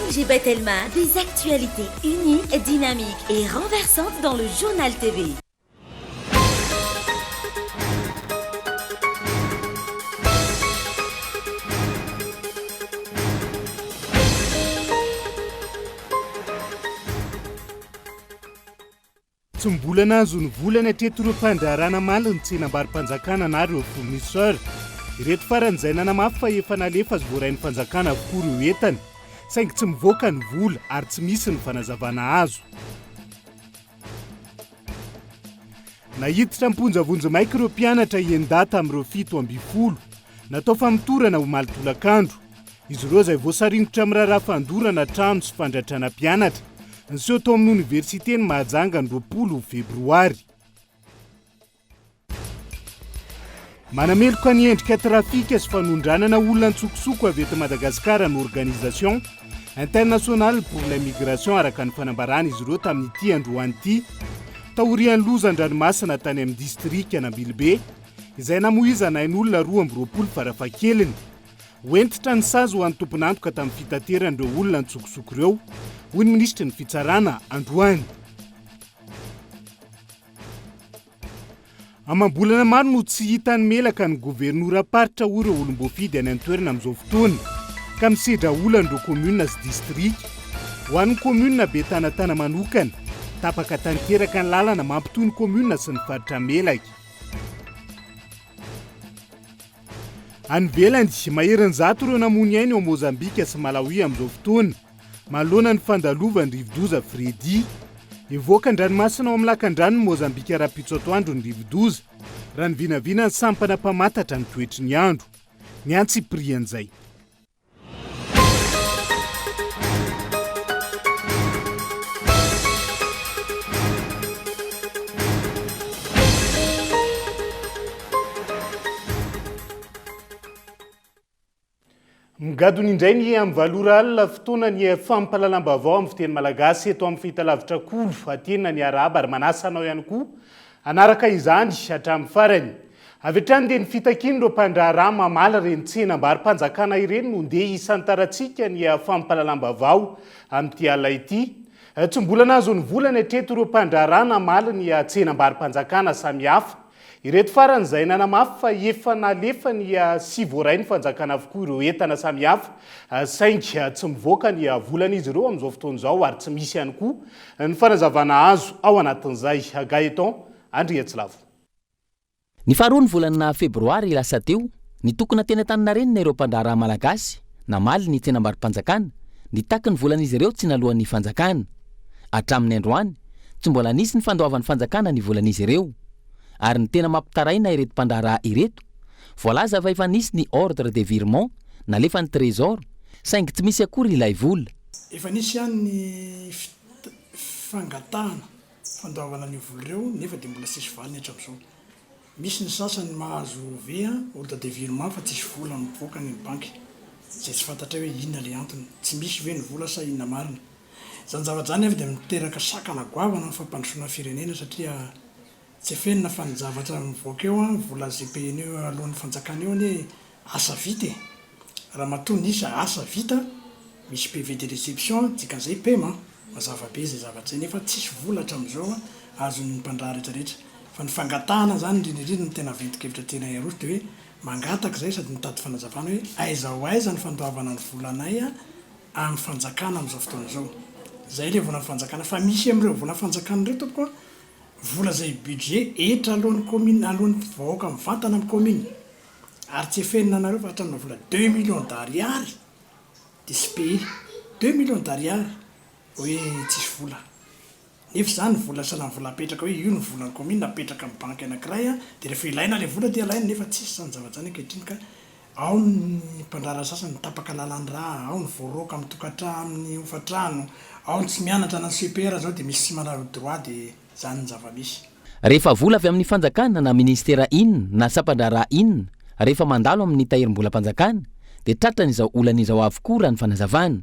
MGB Telma, des actualités uniques, dynamiques et renversantes dans le journal TV. Tsy mbolana azo ny volana teto ireo mpandrarana maliny ny tsenam-barim-panjakana na ireo fournisseur. Ireto faran'izay nanamafy fa efa nalefa azy voarain'ny fanjakana avokoa ireo entana, saingy tsy mivoaka ny vola ary tsy misy ny fanazavana azo. Nahiditra mponjavonjy maika ireo mpianatra iendata amin'ireo 7 natao famitorana ho malotolakandro. Izy ireo izay voasarindrotra amin'ny raharaha fandorana trano sy fandratrana mpianatra. Niseho tao amin'ny oniversiteny Mahajanga ny 20 febroary. Manameloka ny endrika trafika sy fanondranana olona ntsokosoko avy eto Madagasikara ny Organisation Internationale pour la Migration araka ny fanambarana izy ireo tamin'ity androany ity. Taorian'ny lozan-dranomasina tany amin'ny distrika Nambilibe, izay namoizana ain'olona 12 farafahakeliny. Hoentitra ny sazy ho an'ny tompon'antoka tamin'ny fitateran'ireo olona ntsokosoko ireo, hoy ny ministra ny fitsarana androany. Amam-bolana maro no tsy hitany melaka ny gouvernoura paritra ho ireo olom-boafidy any an-toerana amin'izao fotoana, ka misedra olan'ireo komuna sy distrika. Ho an'ny komuna be tanatana manokana, tapaka tanteraka ny lalana mampitohy ny komuna sy ny faritra melaka. Any velany maherin'ny 100 ireo namony ainy ao Mozambika sy Malawi amin'izao fotoana, manoloana ny fandalovan'ny rivodoza Fredy. Ivoaka ny ranomasina ao amin'ny lakan-drano ny Mozambika rapitsoatoandro ny rivodoza, raha ny vinavina ny sampana mpamatatra ny toetry ny andro. Ny antsiprian'izay. Migadony indray ny amin'ny valora alina fotoana ny fampalalam-baovao amin'ny fiteny malagasy eto amin'ny fahitalavitra kolo atena ny araba ary manasanao ihany koa anaraka izany hatramin'ny farany. Avy hatrany dia ny fitakiana ireo mpandraharaha mamala ireny tsenam-barim-panjakana ireny no ndeha isantarantsika ny fampalalam-baovao amin'ity alina ity. Tsy mbola nahazo ny volana hatreto ireo mpandraharaha namala ny tsenam-barim-panjakana samihafa. Ireto farany izay nanamafy fa efa nalefa ny 7 voarainy fanjakana avokoa ireo entana samihafa, saingy tsy mivoaka ny volan'izy ireo amin'izao fotoana izao ary tsy misy ihany koa ny fanazavana azo ao anatin'izay. Gaeton Andriatsilavo. Ny faharoa ny volana febroary lasa teo, ny tokona tena Antaninarenina ireo mpandraharaha malagasy namaly ny tsenam-barim-panjakana, nitaky ny volan'izy ireo tsy nalohan'ny fanjakana. Hatramin'ny androany, tsy mbola nisy ny fandoavan'ny fanjakana ny volan'izy ireo. Ary ny tena mampitaraina ireto mpandraharaha ireto, voalaza fa efa nisy ny ordre de virement nalefa ny trésor, saingy tsy misy akory ilay vola. Efa nisy ihany ny fangatahana fandoavana ny vola ireo nefa dia mbola tsisy valiny hatramin'izao. Misy ny sasany mahazo vea ordre de virement fa tsisy vola mivoaka ny banky, izay tsy fantatra hoe inona ilay antony, tsy misy ve ny vola sa inona marina. Zany zavatra zany nefa dia miteraka sakana goavana amin'ny fampandrosoana firenena satria tsy fenina fa ny zavatra mivoaka eo vola GPN eo alohan'ny fanjakana eo ny asa vita. Raha matoa nisy asa vita, misy PV de réception, dikan'izay paiement, mazava be izay zavatra izay nefa tsisy vola hatramin'izao azon'ny mpandraha rehetrarehetra. Fa ny fangatahana zany indrindra no tena ventikevitra tena iaroso dia hoe mangataka izay sady mitady fanazavana hoe aiza ho aiza ny fandoavana ny volanay amin'ny fanjakana amin'izao fotoana izao. Izay ilay vola fanjakana fa misy amin'ireo vola fanjakana ireo tompoko vola zay budget etra alohan'ny commune alohan'ny vahoaka mivantana amin'ny commune ary tsy efenina anareo fa hatramina vola 2 millions d'ariary dia sy pays 2 millions d'ariary hoe tsisy vola. Nefa zany vola sana vola apetraka hoe io ny volan'ny commune apetraka amin'ny banky anankiray dia rehefa ilaina ilay vola dia ilaina nefa tsisy zany zavatra zany ankehitriny ka ao ny mpandraharaha sasany tapaka lalan-draha, ao ny voaroaka amin'ny tokantrano amin'ny hofatrano, ao ny tsy mianatra na CPR zao dia misy tsy manao droit dia zany ny zava-misy. Rehefa vola avy amin'ny fanjakana na ministera inona na sampandraharaha inona, rehefa mandalo amin'ny tahirim-bolam-panjakana dia tratran'izao olan'izao avokoa raha ny fanazavana.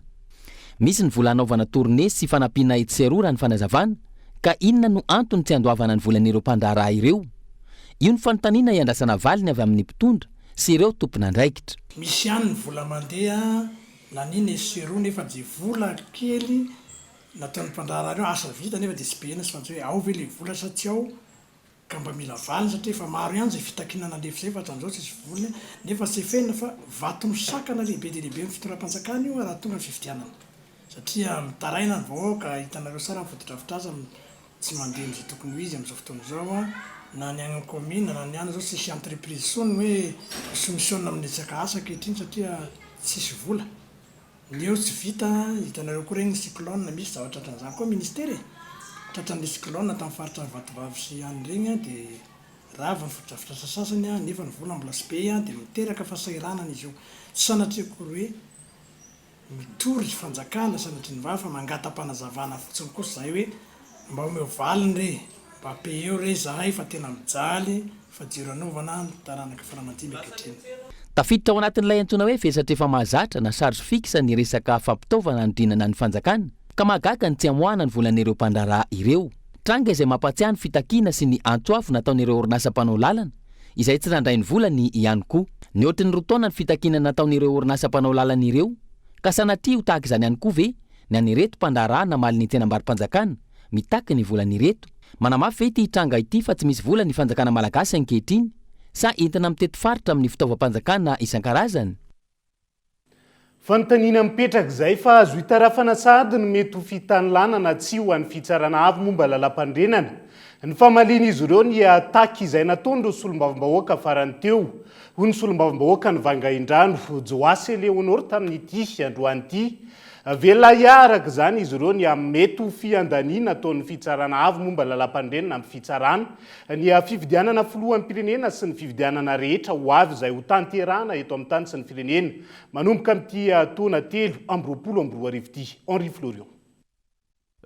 Misy ny vola anaovana tournée sy fanampiana etsero raha ny fanazavana, ka inona no antony tsy andoavana ny volan'ireo mpandraharaha ireo? Io ny fanontaniana iandrasana valiny avy amin'ny mpitondra sy ireo tompon'andraikitra. Misy ihany ny vola mandeha naniny sero nefa je vola kely nataon'ny mpandrara reo asa vita nefa de tsy behena sy fantsy hoe ao ve le vola sa tsy ao ka mba mila valiny satria efa maro ihany zay fitakinana lefi zay fa hatran'izao tsisy volony nefa tsy fenina fa vato misakana lehibe de lehibe ny fitoram-panjakana io raha tonga ny fividianana satria mitaraina ny vahoaka hitanareo sara mifotodrafitraza tsy mandeha mizay tokony ho izy am'izao fotoana zao a na ny agny commune na ny any zao tsisy entreprise sony hoe soumissionna amin'netsaka asa ankehitriny satria tsisy vola ny eo tsy vita hitanareo koa regny cyclone misy zavatra tran'izany koa ministera tratran'le cyclone tamin'ny faritra vatovavy sy any regny a de rava ny fotodrafitrasa sasany a nefa ny vola mbola sy be a de miteraka fasairanana izy io tsy sanatria kory hoe mitory fanjakana sanatria ny vava fa mangatam-panazavana fotsiny kosa zay hoe mba omeo valiny re mba pe eo re zahay fa tena mijaly fa jiroanovana ny taranaka faramantimy ankehitriny tafiditra ao anatin'ilay antsoina hoe vesatra efa mahazatra na charge fixe ny resaka fampitaovana andrinana ny fanjakana ka mahagaga ny tsy amoahana ny volan'ireo mpandrara ireo tranga izay mampatsiahy ny fitakiana sy ny antsoafo nataon'ireo orinasa mpanao lalana izay tsy randray ny volany ihany koa ny ohatry ny rotaona ny fitakiana nataon'ireo orinasa mpanao lalana ireo ka sanatria ho tahaka izany ihany koa ve ny anireto mpandrara namaly ny tsenam-bary-mpanjakana mitaky ny volan'ireto manamafy ve ity tranga ity fa tsy misy vola ny fanjakana malagasy ankehitriny sa entina mitety faritra amin'ny fitaovam-panjakana isan-karazany fanontaniana mipetraka izay fa azo hitarafana sady no mety ho fitany lanana tsy ho an'ny fitsarana avy momba lalam-pandrenana ny famaliana izy ireo ny ataky izay nataon'ireo solombavam-bahoaka farany teo ho ny solombavam-bahoaka ny Vangaindrano Joasy Leonor tamin'ity androany ity velona iaraka izany izy ireo ny mety ho fiandaniana ataon'ny fitsarana avy momba lalam-pandrenana amin'ny fitsarana ny fividianana filohan'ny pirenena sy ny fividianana rehetra ho avy izay ho tanterana eto amin'ny tany sy ny firenena manomboka amin'ity taona 3 ity Henri Florion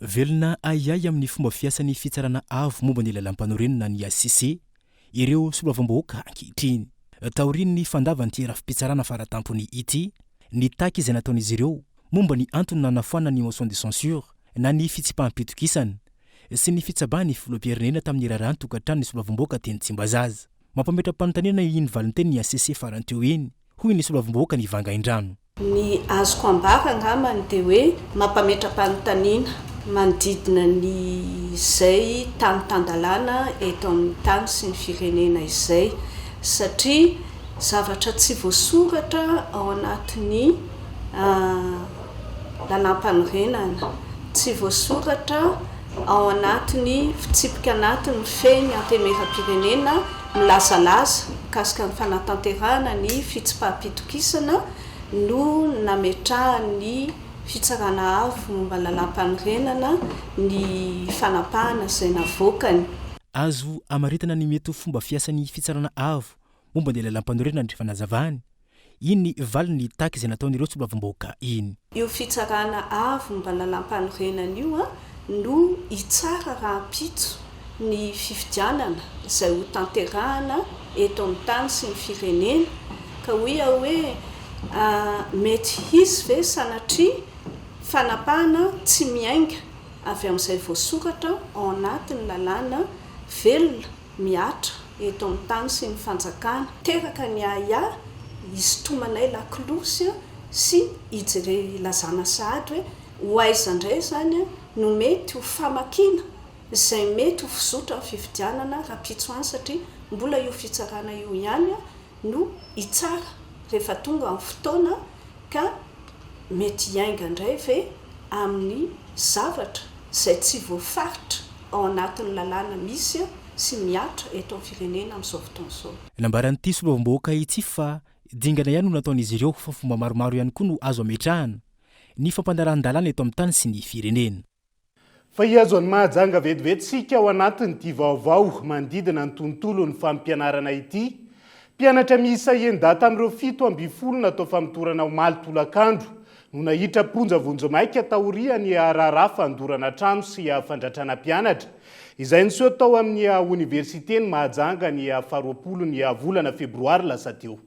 velona aiay amin'ny fomba fiasan'ny fitsarana avo momba ny lalam-panorenana ny ACC ireo solombavam-bahoaka ankehitriny taorian'ny fandavan'ity rafi-pitsarana faratampony ity ny taky izay nataon'izy ireo momba ny antony nanafoana ny motion de censure na ny fitsipaham-pitokisana sy ny fitsabany filoham-pirenena tamin'ny raharahany tokantrano ny solombavam-bahoaka teny Tsimbazaza mampametra-panontaniana iny valinteny ny ACC farany teo iny hoy ny solombavam-bahoaka ny Vangaindrano ny azoko ambaka angambany de hoe mampametra-panontaniana manodidina ny izay tany-tandalana eto amin'ny tany sy ny firenena izay satria zavatra tsy voasoratra ao anatin'ny lalam-panorenana tsy voasoratra ao anatiny fitsipika anatiny feny antemeram-pirenena milazalaza mikasika ny fanatanterahana ny fitsipaham-pitokisana no nametrahany fitsarana avo momba lalam-panorenana ny fanapahana izay navoakany azo amaritana ny mety fomba fiasan'ny fitsarana avo momba ny lalam-panorenana ny fanazavany iny ny valiny taky izay nataon'ireo solombavam-bahoaka iny io fitsarana avo momba lalam-panorenana io no itsara raha mpitso ny fividianana izay ho tanterahana eto amin'ny tany sy ny firenena ka hoia hoe mety izy ve sanatria fanapahana tsy miainga avy amin'izay voasoratra ao anatin'ny lalàna velona miatra eto amin'ny tany sy ny fanjakana teraka ny aya izy tomanay lakolosy sy ijery lazana sahady hoe ho aiza indray zany no mety ho famakina izay mety ho fizotra ny fividianana raha mpitso any satria mbola io fitsarana io ihany no itsara rehefa tonga amin'ny fotoana ka mety hiainga indray ve amin'ny zavatra izay tsy voafaritra ao anatin'ny lalàna misy sy miatra eto amin'ny firenena amin'izao fotoana izao nambaran'ity solombavam-bahoaka ity fa dingana ihany no nataon'izy ireo fa fomba maromaro ihany koa no azo ametrahana ny fampandaran-dalàna eto amin'ny tany sy ny firenena fa iazo any mahajanga vetivetsika ao anatin'ity vaovao mandidina ny tontolo ny fampianarana ity mpianatra miisa endata amin'ireo 7 natao famitorana ho maly tolakandro no nahitra ponjavonjo maika taoriany raharaha fandorana trano sy fandratrana mpianatra izay niseho tao amin'ny université ny mahajanga ny 20 ny volana febroary lasa teo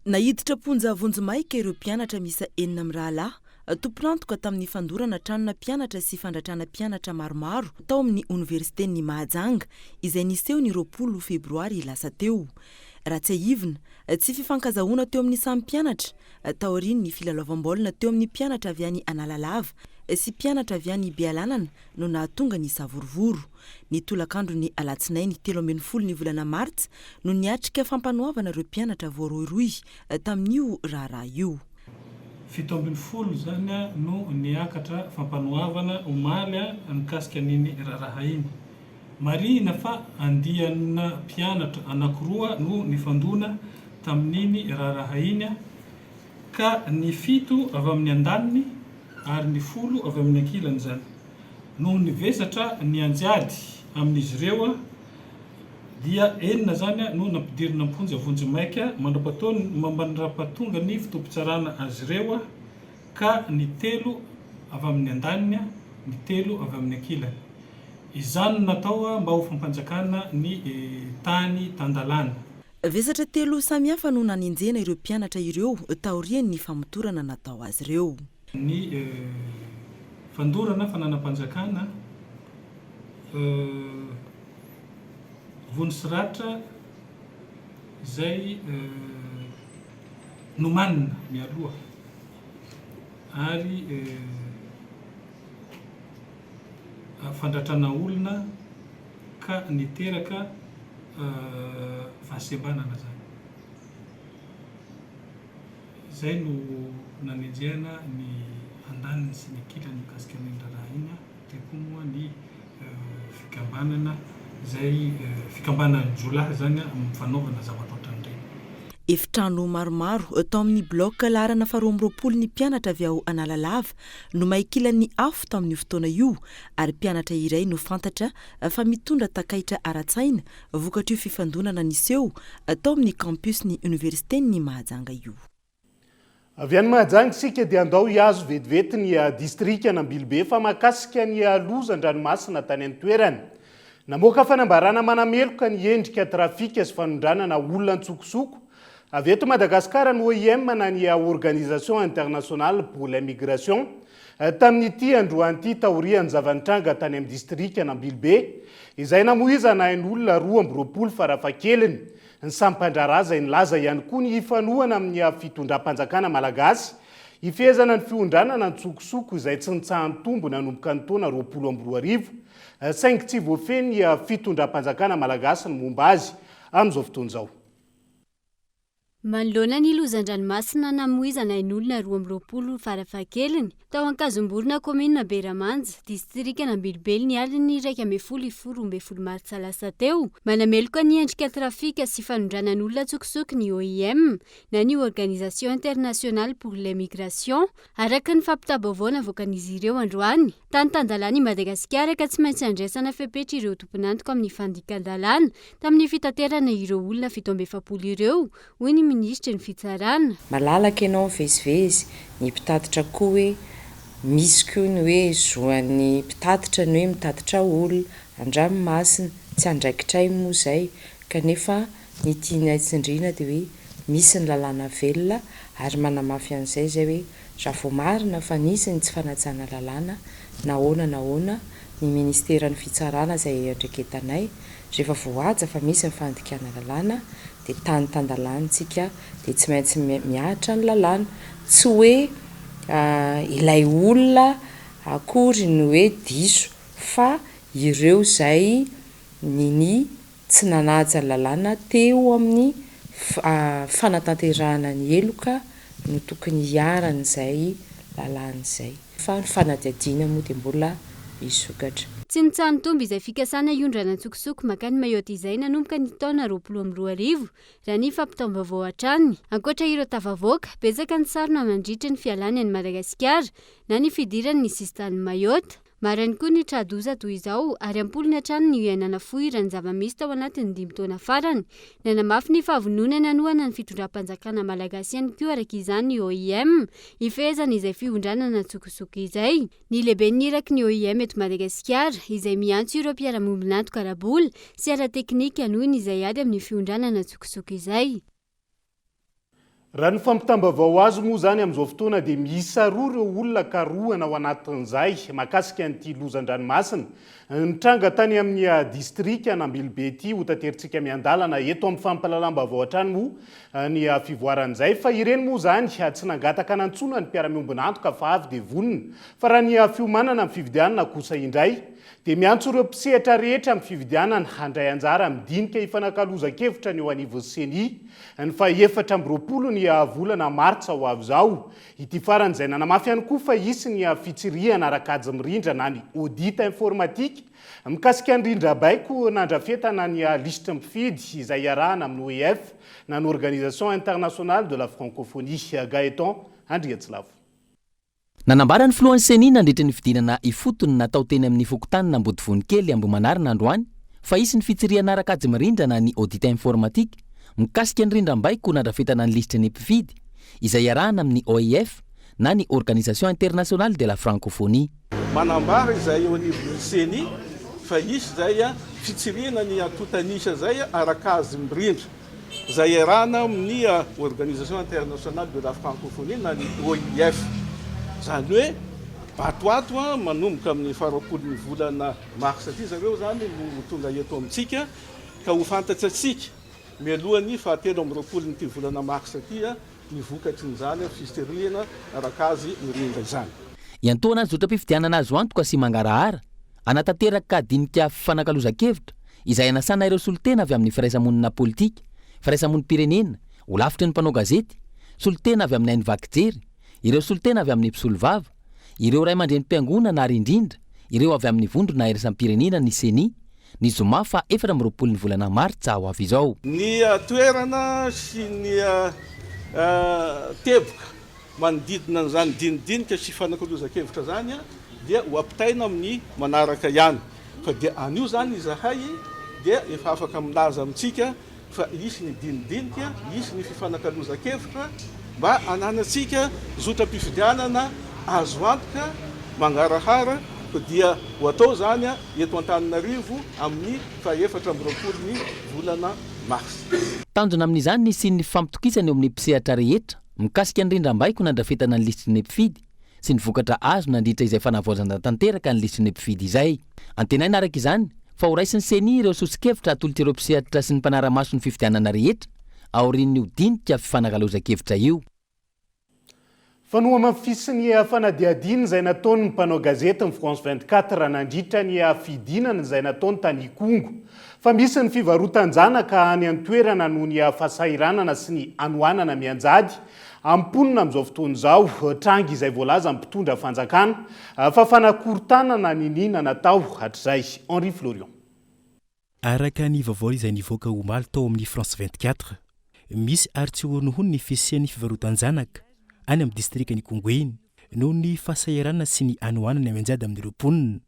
nahiditra ponjavonjo maika ireo mpianatra miisa 9 amin'ny rahalahy tomponantoka tamin'ny fandorana tranona mpianatra sy fandratrana mpianatra maromaro tao amin'ny université ny Mahajanga izay niseho ny 20 febroary lasa teo raha tsy ahivina tsy fifankazahoana teo amin'ny samy mpianatra taoriny ny filalaovam-baolina teo amin'ny mpianatra avy any Analalava sy mpianatra avy any Bealanana no nahatonga ny savorovoro. Ny tolakandro ny alatsinainy 13 ny volana Martsa no niatrika fampanoavana ireo mpianatra voaroiroy tamin'io raharaha io. 17 zany no niakatra fampanoavana omaly mikasika niny raharaha iny. Marina fa andiana mpianatra anankiroa no nifandona tamin'iny raharaha iny ka ny 7 avy amin'ny andaniny ary ny 10 avy amin'ny ankilany zany. No nivesatra ny anjady amin'izy ireo dia 9 zany no nampidirina amponjy avonjy maika mandrapatonga ny fitompitsarana azy ireo ka ny 3 avy amin'ny andaniny, ny 3 avy amin'ny ankilany. Izany natao mba ho fampanjakana ny tany tandalana. Vesatra 3 samihafa no nanenjena ireo mpianatra ireo taoriany ny famotorana natao azy ireo. Ny fandorana fananam-panjakana vonisiratra izay nomanina mialoha ary fandratrana olona ka niteraka fahasembanana zany. Izay no nanenjehana ny andaniny sy ny ankilany mikasika ny raharaha iny dia koa moa ny fikambanana izay fikambanana jolahy zany amin'ny fanaovana zavatra ohatran'ireny. Efitrano maromaro tao amin'ny bloka larana 12 ny mpianatra avy ao Analalava no maikilan'ny afo tamin'io fotoana io ary mpianatra iray no fantatra fa mitondra takaitra ara-tsaina vokatrio fifandonana niseho tao amin'ny campusny universitény Mahajanga io. Avy any Mahajanga sika dia andao hiazo vetivety ny distrika Nambilobe fa makasika ny lozan-dranomasina tany an-toerany. Namoaka fanambarana manameloka ny endrika trafika sy fanondranana olona antsokosoko. Avy eto Madagasikara ny OIM na ny Organisation Internationale pour l'Immigration tamin'ity androan'ity taorian'ny zavanitranga tany amin'ny distrika Nambilobe izay namoizana ain'olona 12 farafahakeliny. Ny sampandraraza nilaza ihany koa ny ifanohana amin'ny fitondram-panjakana malagasy ifezana ny fiondranana antsokosoko izay tsy nitsahan'ny tombo nanomboka ny taona 2022 saingy tsy voafeny fitondram-panjakana malagasy ny momba azy amin'izao fotoana izao. Manoloana ny lozan-dranomasina namoizana ain'olona 12 farafahakeliny tao Ankazomborona komina Beramanja distrika Nambilobe ny aliny 1 Martsa lasa teo manameloka ny endrika trafika sy fanondranan'olona antsokosoko ny OIM na ny Organisation Internationale pour l'Immigration araka ny fampitabaovao navoakan'izy ireo androany. Tany tandalany Madagasikara ka tsy maintsy andraisana fepetra ireo tompon'antoka amin'ny fandikan-dalàna tamin'ny fitaterana ireo olona 770 ireo hoy ny ministra ny fitsarana. Malalaka ianao mivezivezy ny mpitatitra koa hoe misy koa ny hoe zoan'ny mpitatitra ny hoe mitatitra olona andranomasina tsy andraikitray moa izay kanefa ny tiana tsindriana dia hoe misy ny lalàna velona ary manamafy an'izay izay hoe raha vao marina fa nisy ny tsy fanajana lalàna nahoana ny ministera ny fitsarana izay andreketanay rehefa voaja fa misy ny fandikana lalàna dia tany tandalàntsika dia tsy maintsy miahatra ny lalàna tsy hoe ilay olona akory ny hoe diso fa ireo izay ny tsy nanaja ny lalàna teo amin'ny fanatanterahana ny eloka no tokony hiaran'izay lalàna izay fa ny fanadihadiana moa dia mbola isokatra. Tsy nitsahan'ny tombo izay fikasana iondrana antsokosoko makany Mayotte izay nanomboka ny taona 2012 raha ny fampitam-baovao hatrany. Ankoatra ireo tafavoaka, betsaka ny sarona mandritra ny fialany any Madagasikara na ny fidirany ny sistany Mayotte. Marany koa ny tradoza toy izao ary ampoliny hatrany ny iainana foirany zava-misy tao anatin'ny 5 taona farany. Nanamafy ny fahavononana anohana ny fitondram-panjakana malagasy ihany koa araka izany ny OIM ifehezana izay fiondranana antsokosoko izay. Ny lehibe niraky ny OIM eto Madagasikara izay miantso ireo mpiara-mombona antoka arabola sy ara-teknika anohiny izay ady amin'ny fiondranana antsokosoko izay. raha ny fampitambavao azy moa zany amin'izao fotoana dia miisa roa ireo olona karohana ao anatin'izay mahakasika an'ity lozan-dranomasina nitranga tany amin'ny distrika Anambilobe ity ho tanteritsika miandalana eto amin'ny fampalalam-bavao hatrany moa ny fivoaran'izay fa ireny moa zany tsy nangataka nantsona ny mpiara-miombonantoka fa avy dia vonona fa raha ny fiomanana amin'ny fividianana kosa indray dia miantso ireo mpisehatra rehetra amin'ny fividianana handray anjara midinika hifanankalozan-kevitra ny eo anivon'ny seni ny fa-efatra amby 20 ny volana martsa ho avy izao ity faran'izay nanamafy ihany koa fa isy ny fitsirihana arakajy mirindra na ny audita informatika mikasika ny rindra-baiko nandrafetana ny lisitra mpifidy izay iarahana amin'ny OEF na ny Organisation Internationale de la Francophonie. Gaëtan Andriatsilavo. Nanambara ny filohan'ny seni nandritra ny fidinana ifotony natao teny amin'ny fokotany na Ambodivonikely Ambohimanarina androany fa isy ny fitsirihana arakajy mirindra na ny audita informatika mikasika ny rindram-baiko nandrafetana ny lisitra ny mpifidy izay iarahana amin'ny OEF na ny Organisation Internationale de la Francophonie. Manambara izay eo anivon'ny seni fa isy zay fitsirihana ny atotanisa zay arakajy mirindra zay iarahana amin'ny Organisation Internationale de la Francophonie na ny OEF. Zany hoe batoato manomboka amin'ny 20 volana marsa ity zareo zany no tonga eto amintsika ka ho fantatsatsika mialohany fa 17 volana marsa ity ny vokatry n'izany fitsirihana arakajy mirindra izany. Iantoana ny zotra-pifidianana azo antoka sy mangarahara anatanteraka dinika fifanankalozan-kevitra izay anasana ireo solitena avy amin'ny firaisamonina politika, firaisamonim-pirenena, ho lafitry ny mpanao gazety, solitena avy amin'ny hainy vakijery, ireo solitena avy amin'ny mpisolo vava, ireo ray aman-drenim-piangonana ary indrindra ireo avy amin'ny vondrona iraisam-pirenena ny seni ny zoma fa 20 ny volana martsa ho avy izao. Ny toerana sy ny teboka manodidina n'izany dinidinika sy fanankalozan-kevitra zany dia ho ampitaina amin'ny manaraka ihany fa dia anio zany izahay dia efa afaka milaza amintsika fa isy ny dinidinika, isy ny fifanankalozan-kevitra mba ananatsika zotra-pifidianana azo antoka mangarahara dia ho atao zany eto Antananarivo amin'ny fa 20 volana mars. Tanjona amin'izany ny sy ny fampitokisany eo amin'ny mpisehatra rehetra mikasika ny rindram-baiko nandrafetana ny lisitry ny mpifidy sy ny vokatra azo nandritra izay fanavoazana tanteraka ny lisitry ny mpifidy izay. Antenaina araka izany fa ho raisin'ny seni ireo sosikevitra atolotra ireo mpisehatra sy ny mpanara-maso ny fifidianana rehetra aorian'ny odinika fifanankalozan-kevitra io. Fanoa mampisy ny fanadiadina izay nataony ny mpanao gazety ny France 24 nandritra ny fidinana izay nataony tany Ikongo. Fa misy ny fivarotan-janaka any an-toerana noho ny fahasahiranana sy ny anoanana mianjady amponina amin'izao fotoana izao trangy izay voalaza mpitondra fanjakana fa fanakorontanana ny nina natao hatr'izay. Henri Florian. Araka ny vaovao izay nivoaka omaly tao amin'ny France 24 misy ary tsy honohony ny fisian'ny fivarotan-janaka any amin'ny distrika ny Kongo iny noho ny fahasahiranana sy ny anoanana mianjady amin'ireo mponina.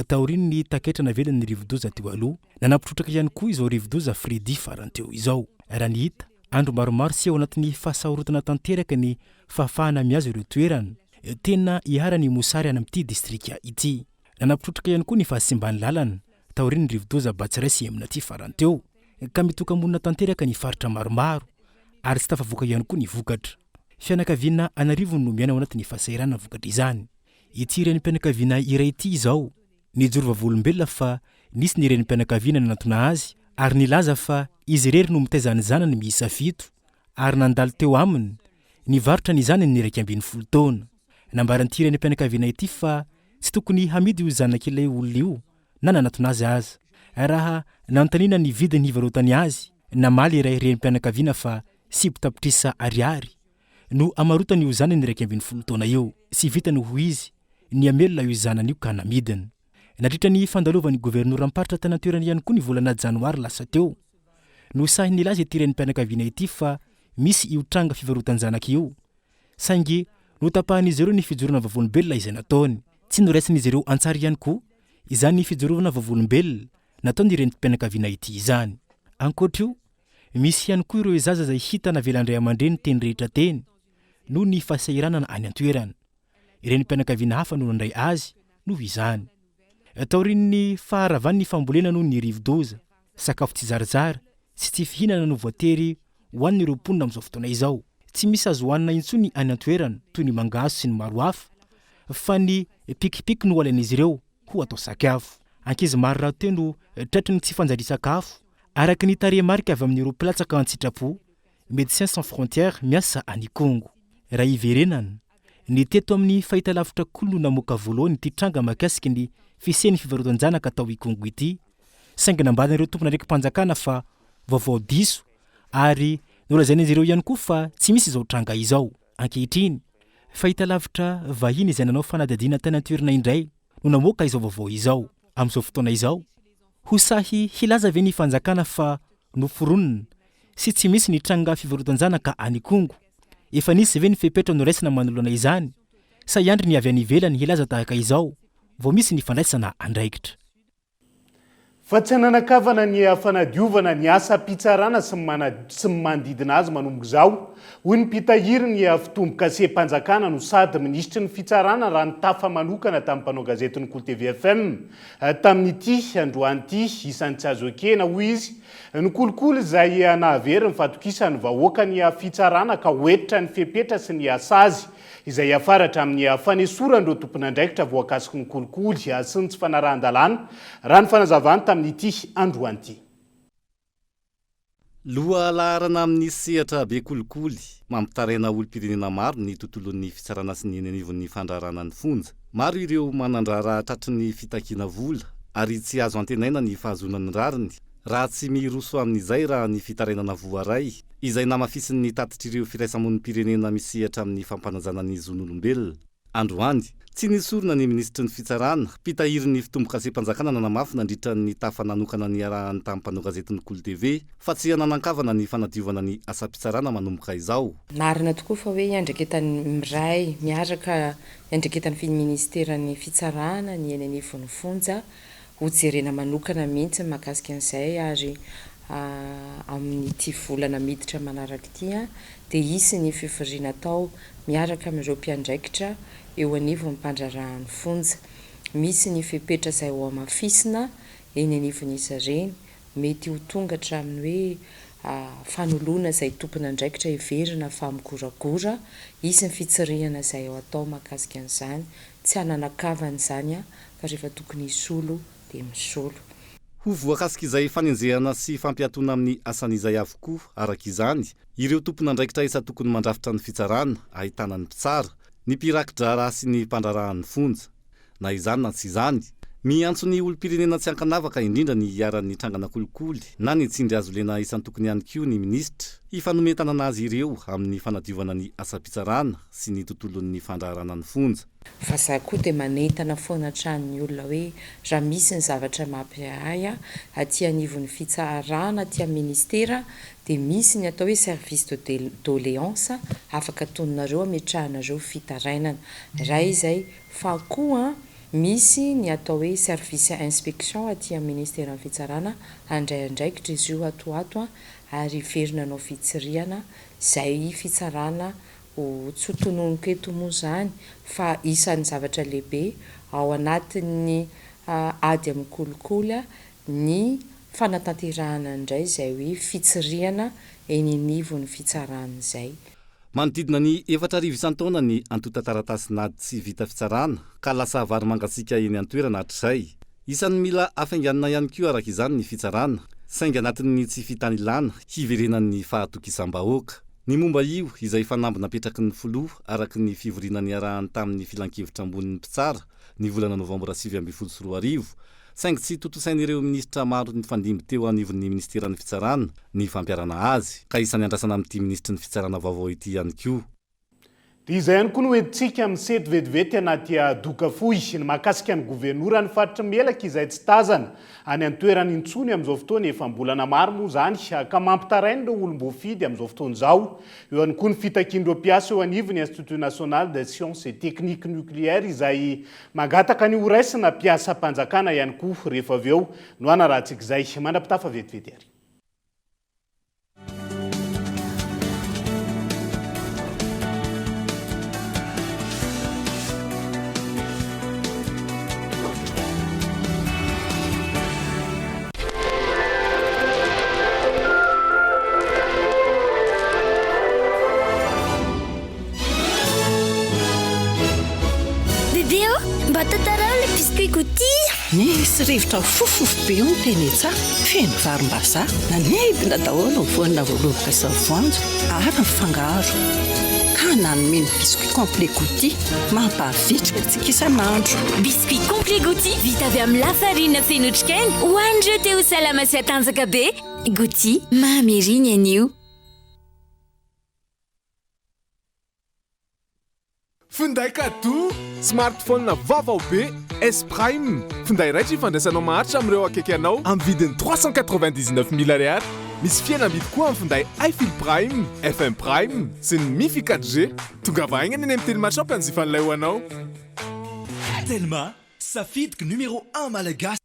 Taoriny ny taketra navelany ny rivodoza teo aloha nanampitrotraka ihany koa izao rivodoza Fredy farany teo izao. Raha ny hita andro maromaro sy ao anatin'ny fahasahorotana tanteraka ny fahafahana miazo ireo toerana tena iarany mosary any amin'ity distrika ity. Nanampitrotraka ihany koa ny fahasimbany lalana taoriny ny rivodoza Batsirai amin'aty farany teo ka mitoka-monina tanteraka ny faritra maromaro ary tsy tafavoaka ihany koa ny vokatra. Fianakaviana Anarivo no miaina ao anatin'ny fahasahiranana vokatra izany. Ity renim-pianakaviana iray ity izao nijoro vavolombelona fa nisy ny renim-pianakaviana nanantona azy ary nilaza fa izy rery no mitaizany zanany miisa 7 ary nandalo teo aminy nivarotra ny zanany ny 12 taona. Nambaran'ity renim-pianakaviana ity fa tsy tokony hamidy io zanak'ilay olona io na nanantona azy. Raha nanontaniana ny vidiny hivarotany azy namaly iray renim-pianakaviana fa 7 ariary no amarotany io zanany 12 taona eo sy vitany ho izy ny amelona io zanany io ka namidiny. Nadritra ny fandalovany governoram-paritra tany an-toerana ihany koa ny volana janoary lasa teo no sahy nilaza ity renim-pianakaviana ity fa misy io tranga fivarotan-janaka io saingy no tapahan'izy ireo ny fijorona vavolombelona izay nataony. Tsy noraisin'izy ireo antsara ihany koa izany ny fijorovana vavolombelona nataony renim-pianakaviana ity izany. Ankoatra io misy ihany koa ireo zaza izay hita navelandray aman-dreny teny rehetra teny no ny fahasahiranana any an-toerana. Renim-pianakaviana hafa no nandray azy noho izany. Taorinin'ny faharavan'ny fambolena noho ny rivodoza, sakafo tsy zarazara sy tsy fihinana no voatery ho an'ireo mponina amin'izao fotoana izao. tsy misy azo hoanina intsony any antoerana toy ny mangaso sy ny maro hafa fa ny pikipiky no alain'izy ireo ho atao sakafo. Ankizy maro raha teo no tratry ny tsy fanjari-sakafo araka ny tarehimarika avy amin'ireo mpilatsaka an-tsitrapo. Médecins Sans Frontières miasa any Kongo. Raha iverenana ny teto amin'ny fahitalavitra kolo no namoaka voalohany ity tranga mahakasiky ny fisian'ny fivarotan-janaka atao i Kongo ity. Saingy nambadana ireo tompona ndraiky mpanjakana fa vaovao diso ary nolazain'izy ireo ihany koa fa tsy misy izao tranga izao. Ankehitriny fahitalavitra vahiny izay nanao fanadadiana tany an-toerana indray no namoaka izao vaovao izao. Amin'izao fotoana izao ho sahy hilaza ve ny fanjakana fa noforonina sy tsy misy ny tranga fivarotan-janaka any Kongo. Efa nisy ve ny fepetra noraisina manoloana izany sa iandry ny avy any ivelany hilaza tahaka izao vao misy ny fandraisana andraikitra. Fa tsy nanakavana ny fanadiovana ny asa mpitsarana sy ny manodidina azy manomboka izao. Hoy ny mpitahiry ny fitomboka se-mpanjakana no sady ministry ny fitsarana raha ny tafa manokana tamin'ny mpanao gazety ny Kolo TV FM tamin'ity androany ity isan'ny tsy azo ekena hoy izy. Ny kolokolo izay nahavery ny fatokisany vahoaka ny fitsarana ka hoetitra ny fepetra sy ny asa azy izay afaratra amin'ny fanesorandreo tompon'andraikitra voakasiky ny kolikoly sy ny tsy fanarahan-dalàna raha ny fanazavany tamin'ity androany ity. Loha laharana amin'ny sehatra be kolikoly mampitaraina olom-pirenena maro ny tontolon'ny fitsarana sy ny anivon'ny fandraharana ny fonja. Maro ireo manandrara tratry ny fitakiana vola ary tsy azo antenaina ny fahazonany rariny raha tsy miroso amin'izay raha ny fitarainana voaray izay namafisiny ny tatitr'ireo firaisamon'ny pirenena misehatra amin'ny fampanajana ny zon'olombelona. Androany tsy nisorona ny ministry ny fitsarana mpitahiry ny fitomboka se-mpanjakana nanamafy nandritra ny tafa nanokana ny arahany tamin'ny mpanao gazety ny Kolo TV fa tsy hananan-kavana ny fanadiovana ny asa-pitsarana manomboka izao. Marina tokoa fa hoe iandraiketan'ny miray miaraka iandraiketan'ny ministeran'ny fitsarana ny eny anivon'ny fonja ho jerena manokana mihitsy mahakasika an'izay ary amin'ity volana miditra manaraka ity dia isy ny fiforiana atao miaraka amin'ireo mpiandraikitra eo anivon'ny mpandrarahan'ny fonja. Misy ny fepetra izay ho amafisina eny anivon'izy ireny mety ho tonga hatramin'ny hoe fanoloana izay tompon'andraikitra hiverina fa mikoragora. Isy ny fitsirihana izay ao atao mahakasika an'izany tsy hananakavana izany fa rehefa tokony hisolo dia misolo. Ho voakasika izay fanenjehana sy fampiatona amin'ny asan'izay avokoa araka izany ireo tompon'andraikitra isa tokony mandrafitra ny fitsarana ahitana ny mpitsara ny mpirakidra sy ny mpandrarahan'ny fonja. Na izany na tsy izany miantso ny olom-pirenena tsy ankanavaka indrindra ny iaran'ny trangana kolikoly na ny tsindry azo lena isan'ny tokony ihany koa ny ministra hifanometana anazy ireo amin'ny fanadiovana ny asa-pitsarana sy ny tontolon'ny fandraharana ny fonja. Fa za koa dia manentana foana hatrany olona hoe raha misy ny zavatra mampiahay aty anivon'ny fitsarana aty amin'ny ministera dia misy ny atao hoe service de doléance afaka tononareo ametrahanareo fitarainana. Raha izay fa koa misy ny atao hoe service inspection aty amin'ny ministeran'ny fitsarana andray andraikitra izy io atoato ary verinanao fitsirihana izay fitsarana ho tsy tononoka eto moa izany fa isan'ny zavatra lehibe ao anatin'ny ady amin'ny kolikoly ny fanatanterahana indray izay hoe fitsirihana eny anivon'ny fitsarana izay. Manodidina ny 4 isan-taona ny antota taratasy nady tsy vita fitsarana ka lasa vary mangatsiaka eny an-toerana hatr'izay. Isan'ny mila afainganana ihany koa araka izany ny fitsarana saingy anatin'ny tsy fitany ilana hiverenan'ny fahatokisam-bahoaka. Ny momba io izay fanamby napetraky ny filoha araky ny fivorianany arahany tamin'ny filan-kevitra ambonin'ny mpitsara ny volana novambra 2024 saingy tsy totosain'ireo ministra maro ny fandimby teo anivon'ny ministeran'ny fitsarana ny fampiarana azy ka isan'ny andrasana amin'ity ministry ny fitsarana vaovao ity ihany koa. Dia izay ihany koa no hoentintsika misety vetivety anaty doka fohy ny mahakasika ny governorany faritry melaka izay tsy tazana any an-toerany intsony amin'izao fotoana efa mbolana maro moa izany ka mampitarainy ireo olom-boafidy amin'izao fotoana izao. Eo ihany koa ny fitakian'ireo mpiasa eo anivon'ny Institut National de Sciences et Techniques Nucléaires izay mangataka ny horaisina mpiasa-mpanjakana ihany koa rehefa avy eo no anarahantsika izay mandrapitafa vetivety ary. Deo, mba tantarao le biscuit Gouty. Nisy rivotra fofofo be ny teny tsara feno varim-bazaha na nebina daholo voanina voaloboka sy voanjo ary mifangaro ka nanomeny biscuit complet Gouty mampahavitrika antsika isan'andro. Biscuit complet Gouty vita avy amin'ny lafarina feno otrikaina ho an'ireo te ho salama sy hatanjaka be. Gouty mahameriny anio. Finday kado smartphone vaovao be S Prime. Finday raitra ifandraisanao maharitra amin'ireo akaiky anao amin'ny vidiny 399 000 ariary. Misy fihenam-bidy koa amin'ny finday iFil Prime, FM Prime sy ny Mifi 4G. Tonga vahaingana eny amin'ny Telma Shop anjifan'ilay ho anao. Telma, safidiky numéro 1 malagasy.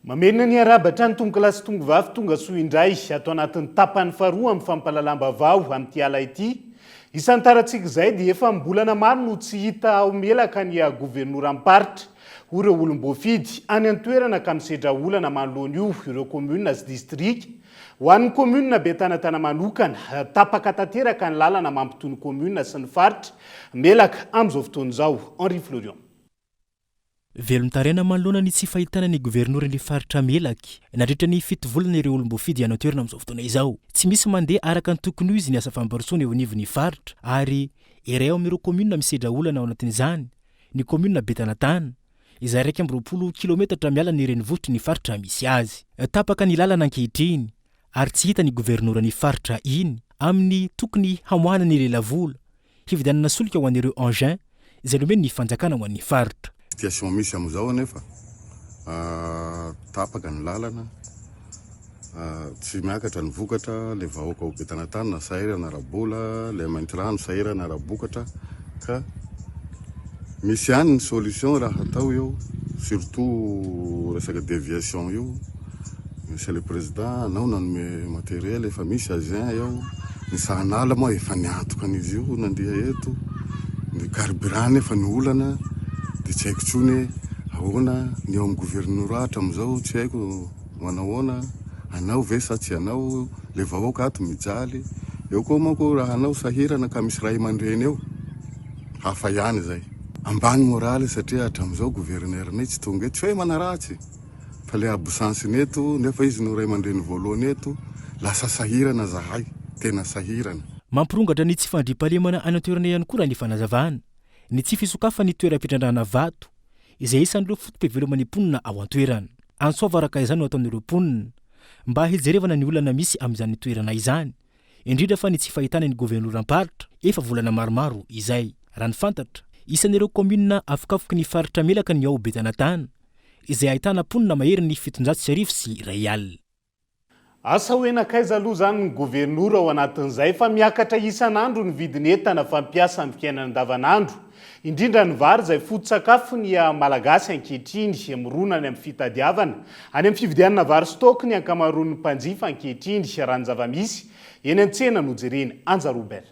Mamena ny arabatra ny tonga lasy tonga vavy tonga soa indray atao anatin'ny tapany faharoa amin'ny fampalalamba-bao amin'ity ala ity. Isan'ny tarantsika izay dia efa mbolana maro no tsy hita ao melaka ny governoram-paritra ho ireo olom-boafidy any an-toerana ka misedra olana manoloana io ireo komuna sy distrika. Ho an'ny komuna Betanatana manokana tapaka tanteraka ny lalana mampitony komuna sy ny faritra melaka amin'izao fotoana izao. Henri Florian. Velon-tarena manoloana ny tsy fahitana ny governoran'ny faritra melaky nandritra ny fito volana ireo olom-boafidy any an-toerana amin'izao fotoana izao. Tsy misy mandeha araka ny tokony ho izy ny asa fambarotsony eo anivon'ny faritra ary iray ao amin'ireo komuna misedra olana ao anatin'izany ny komuna Betanatana izay 120 kilometatra miala ny renivohitry ny faritra misy azy. Tapaka ny lalana ankehitriny ary tsy hita ny governoran'ny faritra iny amin'ny tokony hamoana ny lelavola hividianana solika ho an'ireo engin izay nomeny ny fanjakana ho an'ny faritra. Situation misy amizao anefa tapaka ny lalana tsy miakatra ny vokatra le vahoaka ho Betanatana sahirana rabola le maintrano sahirana rabokatra ka misy ihany ny solution raha atao eo surtout resaka déviation io. Monsieur le président anao nanome matériel efa misy agent eo ny sahanala moa efa niatoka an'izy io nandeha eto ny carburant efa ny olana dia tsy haiko tsony ahoana ny eo amin'ny gouvernorat amizao tsy haiko manahoana anao ve sa tsy anao le vahoaka ato mijaly eo koa manko raha anao sahirana ka misy ray aman-dreny eo hafa ihany zay ambany moraly satria hatramizao gouverneur-nay tsy tonga tsy hoe manaratsy fa le absence neto nefa izy no ray aman-dreny voalohany eto lasa sahirana zahay tena sahirana. Mampirongatra ny tsy fandriam-pahalemana any an-toerana ihany koa raha ny fanazavana ny tsy fisokafa ny toeram-pitrandrana vato izay isan'ireo fotom-pivelomany mponina ao an-toerana. Antsova araka izany no ataon'ireo mponina mba hijerevana ny olana misy amin'izany toerana izany indrindra fa ny tsy fahitana ny governoram-paritra efa volana maromaro izay. Raha ny fantatra isan'ireo komuna afokafoky ny faritra melaka ny ao Betanatana izay ahitana mponina mahery ny 700 sy 1 alina. Asa hoenakaiza aloha zany ny gouvernoura ao anatin'izay fa miakatra isan'andro ny vidin'entana fampiasa amin'ny fiainana andavanandro indrindra ny vary izay foto-tsakafo ny malagasy ankehitriny mironany amin'ny fitadiavana any amin'ny fividianana vary stock ny ankamaroan'ny mpanjifa ankehitriny raha ny zava-misy eny an-tsena no jerena Anja Robert.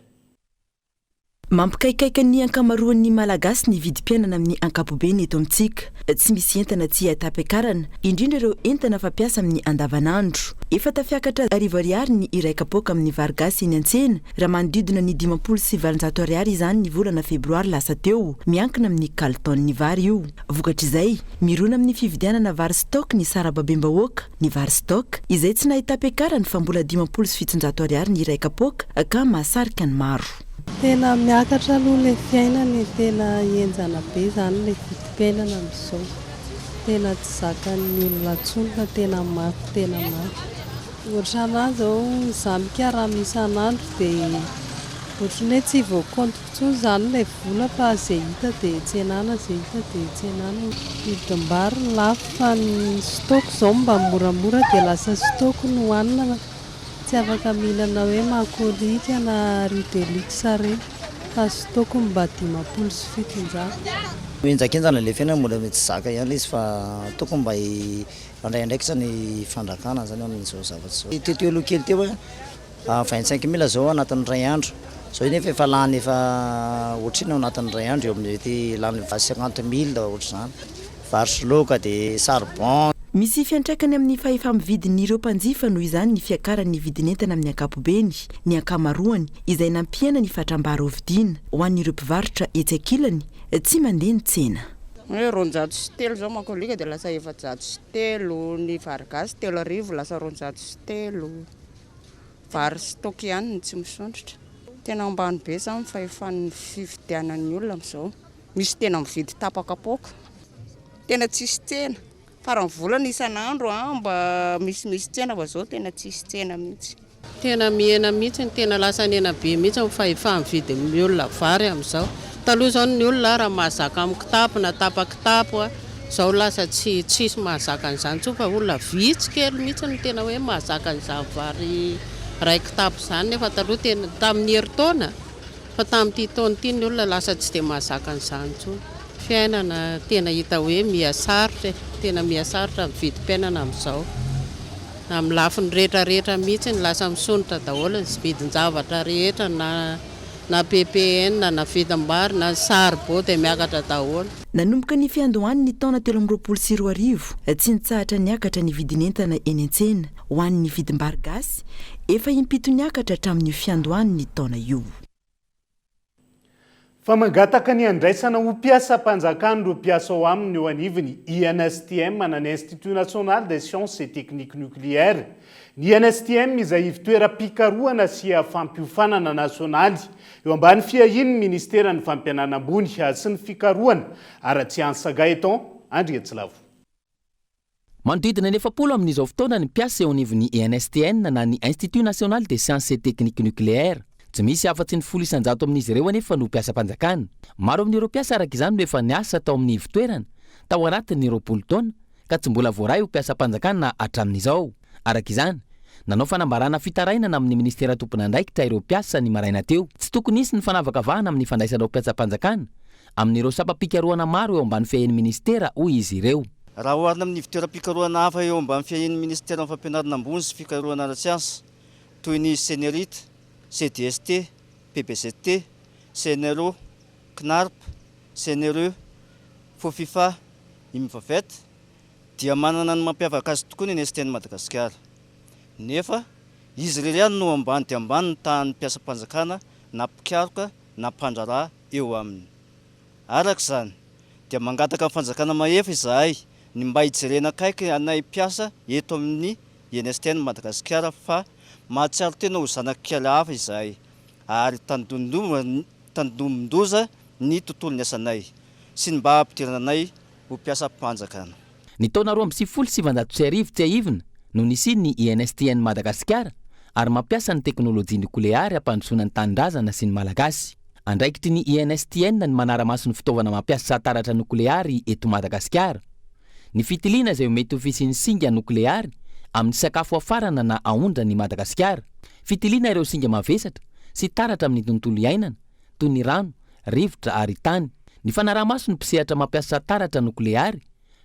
Mampikaikaika ny ankamaroan'ny malagasy ny vidim-piainana amin'ny ankapobeny eto amintsika. Tsy misy entana tsy ahatapiakarana indrindra ireo entana fampiasa amin'ny andavanandro. Efa tafiakatra arivo-ariary ny iray kapoaka amin'ny vary gasy eny an-tsena raha manodidina ny 700 ariary izany ny volana febroary lasa teo miankina amin'ny kalitony vary io. Vokatr'izay mirona amin'ny fividianana vary stock ny sara babembahoaka ny vary stock izay tsy nahitapiakarana fa mbola 700 ariary ny iray kapoaka ka mahasarika ny maro. Tena miakatra aloha le fiainana tena enjana be zany le vidim-piainana amin'izao. Tena tsy zakan'ny olona tsony fa tena mafy tena mafy. Ohatrana zao zamika raha misy an'andro dia ohatrany hoe tsy voakontiko tsony zany le vola fa zay hita dia tsenana zay hita dia tsenana. Vidim-bary lafo fa ny stock zao mba moramora dia lasa stock no hohanina. Tsy afaka mihinana hoe makorika na riz de luxe reny fa stock mba 700 sy 700. Enjakenjana le fiainana mbola mety zaka ihany izy fa tokony mba andraindraiky zany fandrakana zany amin'izao zavatra zao. Teo aloha kely teo 25 000 zao anatin'ny ray andro. Zao nefa efa lany efa ohatriny anatin'ny ray andro eo amin'ny lany 50 000 ohatr'izany. varotsy loka dia charbon. Misy fiantraikany amin'ny fahefa-mividin'ireo mpanjifa noho izany ny fiakaran'ny vidin'entana amin'ny ankapobeny, ny ankamaroany izay nampiana ny fatram-bary ovidiana ho an'ireo mpivarotra etsy ankilany tsy mandeha ny tsena. Roanjato sy telo zao makolika dia lasa efajato sy telo, ny vary gasy 3 lasa roanjato sy telo, vary stock ihany tsy misondrotra. Tena ambany be zany fahefan'ny fividianan'ny olona amin'izao. Misy tena mividy tapakapoka, tena tsisy tsena. Farany volana isan'andro mba misy tsena fa zao tena tsisy tsena mihitsy. Tena mihena mihitsy, tena lasa nena be mihitsy amin'ny fahefa mividy amin'ny olona vary amin'izao. Taloha zao ny olona raha mahazaka amin'ny kitapo na tapa-kitapo, zao lasa tsisy mahazaka an'izany tsoa fa olona vitsy kely mihitsy ny tena hoe mahazaka an'izany vary ray kitapo izany. Nefa taloha tena tamin'ny herintaona, fa tamin'ity taona ity ny olona lasa tsy dia mahazaka an'izany tsoa. Fiainana tena hita hoe mihasarotra, tena mihasarotra mividy mpiainana amin'izao. Amin'ny lafiny rehetrarehetra mihitsy ny lasa misonrotra daholo ny vidin-javatra rehetra na PPN na vidim-bary na saribao dia miakatra daholo. Nanomboka ny fiandohan'ny taona 2024 tsy nitsahatra niakatra ny vidin'entana eny an-tsena ho an'ny vidim-bary gasy, efa impito niakatra hatramin'ny fiandohan'ny taona io. Fa mangataka ny andraisana ho mpiasa-mpanjakana ireo mpiasa ao aminy eo anivony INSTM ny Institut National des Sciences et Techniques Nucléaires. Ny INSTM izay ivitoeram-pikarohana sy fampiofanana nasionaly eo ambany fiahin'ny ministeran'ny fampianarana ambony sy ny fikarohana Aratsian Sagaiton Andriatsilavo. Manodidina ny 70 amin'izao fotoana ny mpiasa eo anivony INSTN na ny Institut National des Sciences et Techniques Nucléaires. Tsy misy afa-tsy ny 100 amin'izy ireo anefa no mpiasa-mpanjakana. Maro amin'ireo mpiasa araka izany no efa niasa tao amin'ny ivitoerana tao anatin'ny 20 taona ka tsy mbola voaray ho mpiasa-mpanjakana hatramin'izao. Araka izany, nanao fanambarana fitarainana amin'ny ministera tompona andraikitra ireo mpiasa ny maraina teo. Tsy tokony hisy ny fanavakavahana amin'ny fandraisana mpiasa-mpanjakana amin'ireo sapa-pikarohana maro eo ambany fiahin'ny ministera hoy izy ireo. Raha oharina amin'ny ivitoeram-pikarohana hafa eo ambany fiahin'ny ministera fampianarana ambony sy fikarohana ara-tsiansa toy ny Senerite, CDST, PPCT, CNRO, CNARP, CNRE, FOFIFA, IMFAFET dia manana ny mampiavaka azy tokoa ny INSTN Madagasikara. Nefa izy reriany no ambany dia ambany ny tahan'ny mpiasa-mpanjakana na mpikaroka na mpandraraha eo aminy. Araka izany dia mangataka amin'ny fanjakana mahefa izahay ny mba hijerena akaiky anay mpiasa eto amin'ny INSTN Madagasikara fa mahatsiaro tena ho zanak'kely hafa izahay ary tandomondoza ny tontolo ny asanay sy ny mba hampidirana anay ho mpiasa-mpanjakana. Ny taona 2017 tsy ahivina no nisy ny INSTN Madagasikara ary mampiasa ny teknôlôjia nukleary hampandrosoana ny tanindrazana sy ny malagasy. Andraikitry ny INSTN ny manara-maso ny fitaovana mampiasa taratra nukleary eto Madagasikara. Ny fitiliana izay mety ho fisian'ny singa nukleary amin'ny sakafo afarana na aondra ny Madagasikara. Fitiliana ireo singa mavesatra sy taratra amin'ny tontolo iainana toy ny rano, rivotra ary tany. Ny fanaraha-maso ny mpisehatra mampiasa taratra nukleary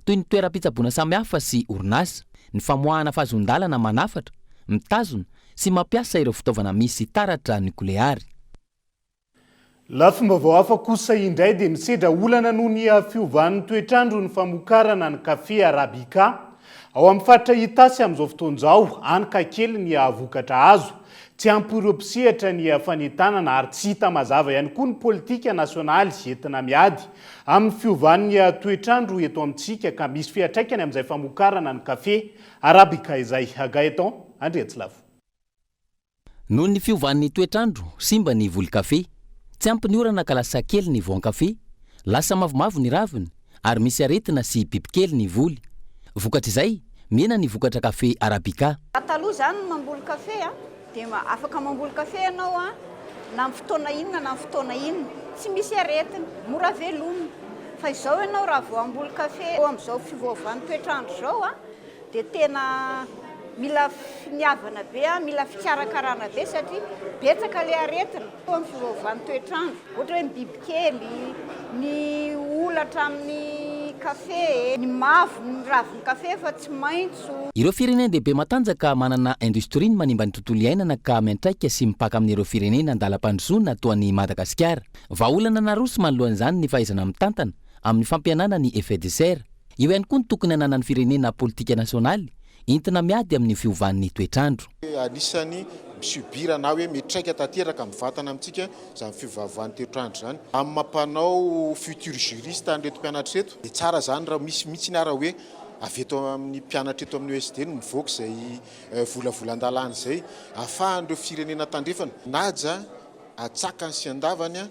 toy ny toeram-pitsaboana samihafa sy orinasa, ny famoahana fahazondalana manafatra, mitazona sy mampiasa ireo fitaovana misy taratra nukleary. Lafombaovao hafa kosa indray dia misedra olana noho ny fiovan'ny toetrandro ny famokarana ny kafe arabika ao amin'ny faritra Itasy amin'izao fotoan'izao anka kely ny vokatra azo. Tsy ampy ireo mpisehatra ny fanentanana ary tsy hita mazava ihany koa ny politika nasionaly entina miady amin'ny fiovan'ny toetrandro eto amintsika ka misy fiatraikany amin'izay famokarana ny kafe arabika izay. Gaeton Andriatsilavo. Noho ny fiovan'ny toetrandro simba ny voly-kafe, tsy ampy ny orana ka lasa kely ny voan-kafe, lasa mavomavo ny raviny ary misy aretina sy bibikely ny voly. Vokatra izay mena ny vokatra kafe arabika. Taloha zany mamboly kafe dia afaka mamboly kafe ianao na amin'ny fotoana inona na amin'ny fotoana inona, tsy misy aretina, mora velomina. Fa izao ianao raha vao amboly kafe amin'izao fivoavan'ny toetrandro izao dia tena mila finiavana be, mila fikarakarana be satria betsaka le aretina amin'ny fivoavan'ny toetrandro. Ohatra hoe ny bibikely, ny olatra amin'ny kafe, ny mavo, ny raviny kafe fa tsy maitso. Ireo firenena-dehibe matanjaka manana indostria ny manimba ny tontolo iainana ka miantraika sy mipaka amin'ireo firenena andalam-pandrosoana toa ny Madagasikara. Vahaolana naroso manoloan'izany ny fahaizana mitantana amin'ny fampianana ny effet de serre. eo ihany koa ny tokony hanana ny firenena politika nasionaly entina miady amin'ny fiovan'ny toetrandro. Anisany misubira na hoe mitraika tanteraka mivatana amintsika izany fivavahan'ny toetrandro zany. Amin'ny mampanao futur juriste an'reto mpianatra reto dia tsara zany raha misy mihitsy ny ara hoe avy eto amin'ny mpianatra eto amin'ny OSD no mivoaka izay volavolan-dalàna izay ahafahan'ireo firenena tandrefana naja atsakany sy andavany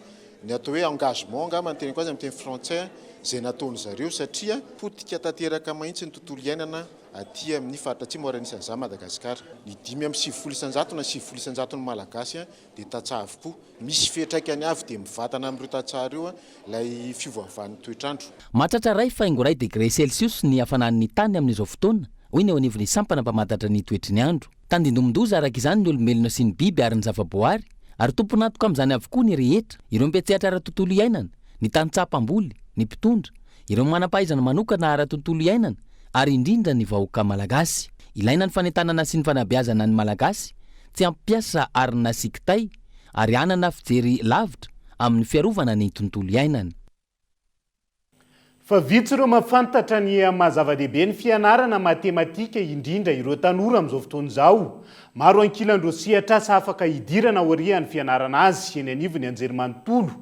ny atao hoe engagement angamba ny teny koa azy amin'ny teny frantsay izay nataony zareo satria potika tanteraka mahitsy ny tontolo iainana aty amin'ny faritra atsimo aranisan'izany Madagasikara. Ny 5.9 na 7.9 ny malagasy dia tatsah avokoa. Misy fetraikany avy dia mivatana amin'ireo tatsah ireo ilay fiovaovan'ny toetrandro. Mahatratra 2.5 degré Celsius ny hafanan'ny tany amin'izao fotoana, hoy ny eo anivon'ny sampana mpamatatra ny toetry ny andro. Tandindomondoza araka izany ny olombelona sy ny biby ary ny zavaboary, ary tomponatoka amin'izany avokoa ny rehetra, ireo mpietsehatra ara-tontolo iainana, ny tanitsapam-boly, ny mpitondra, ireo manam-pahaizana manokana ara-tontolo iainana, ary indrindra ny vahoaka malagasy. Ilaina ny fanentanana sy ny fanabeazana ny malagasy, tsy ampiasa arina sy kitay, ary anana fijery lavitra amin'ny fiarovana ny tontolo iainana. Fa vitsy ireo mafantatra ny mahazava-dehibe ny fianarana matematika indrindra ireo tanora amin'izao fotoana izao. Maro ankilan-dreo siatrasa afaka hidirana aorian'ny fianarana azy eny anivony anjerimanontolo.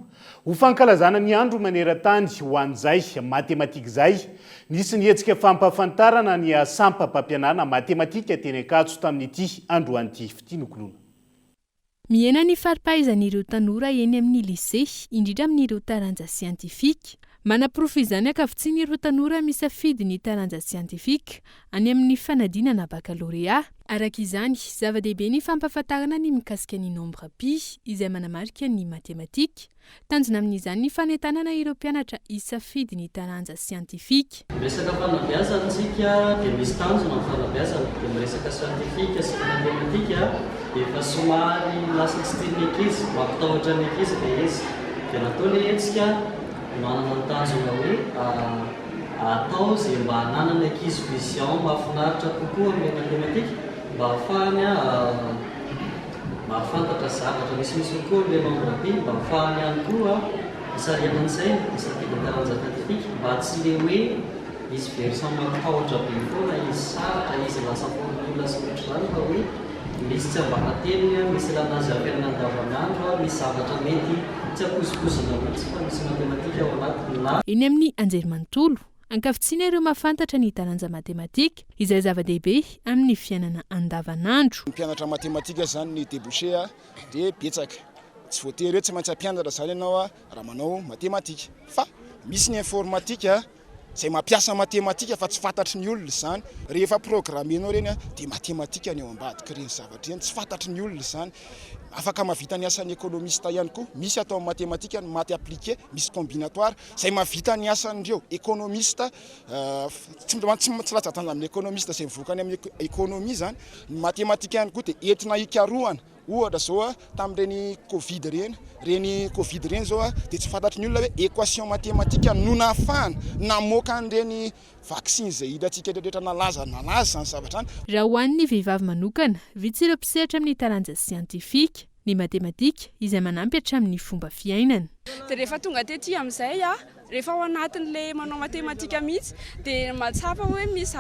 Ho fankalazana ny andro maneran-tany ho an'izay matematika izay, nisy nihetsika fampafantarana ny sampam-pampianarana matematika teny Ankatso tamin'ity androan'ity fitinokolona. Miena ny faripahaizan'ireo tanora eny amin'ny lisea, indrindra amin'ireo taranja siantifika. Manaprofizany akavitsiany ireo tanora misafidy ny taranja siantifika any amin'ny fanadinana bakalorea. Araka izany, zava-dehibe ny fampafantarana ny mikasika ny nombre pi izay manamarika ny matematika. Tanjona amin'izany ny fanentanana ireo mpianatra isafidy ny taranja siantifika. Resaka fanabeazana tsika dia misy tanjona amin'ny fanabeazana, dia miresaka siantifika sy matematika dia efa somary lasa tsy tian'ny ankizy, mampitahotra ny ankizy dia izy. Dia natao ilay hetsika manana ny tanjona hoe atao izay mba hananana ankizy vision mahafinaritra kokoa amin'ny matematika mba ahafahany mahafantatra zavatra misy kokoa amin'ilay nombre pi, mba ahafahany ihany koa hisarihana ny saina, hisafidy ny taranja siantifika mba tsy ilay hoe izy versa mampitahotra be foana izy saratra izy lasa formule sy ohatr'izany fa hoe misy tsy ambara-teniny, misy lanazy ampianana andavanandro, misy zavatra mety tsy aposiposina mihitsy fa misy matematika ao anatiny. Eny amin'ny anjerimanontolo, ankavitsiana ireo mahafantatra ny taranja matematika izay zava-dehibe amin'ny fiainana andavanandro. Ny mpianatra matematika zany ny débouché dia betsaka. Tsy voatery hoe tsy maintsy ampianatra zany ianao raha manao matematika. Fa misy ny informatika izay mampiasa matematika fa tsy fantatry ny olona zany. Rehefa programmenao reny dia matematika ny ao ambadika ireny zavatra ireny, tsy fantatry ny olona zany. Afaka mahavita ny asan'ny économiste ihany koa, misy atao amin'ny matematika ny maty appliqué, misy combinatoire, izay mahavita ny asan'ireo économiste tsy latsa-danja amin'ny économiste izay mivokany amin'ny économie zany. Ny matematika ihany koa dia entina hikarohana. Ohatra zao tamin'ireny Covid reny zao dia tsy fantatry ny olona hoe équation matematika no nahafahana namoaka an'ireny vaccine izay hitantsika rehetra nalaza zany zavatra any. Raha ho an'ny vehivavy manokana, vitsy ireo mpisehatra amin'ny taranja siantifika, ny matematika izay manampy hatramin'ny fomba fiainana. Dia rehefa tonga tetỳ amin'izay rehefa ao anatin'ilay manao matematika mihitsy dia mahatsapa hoe misy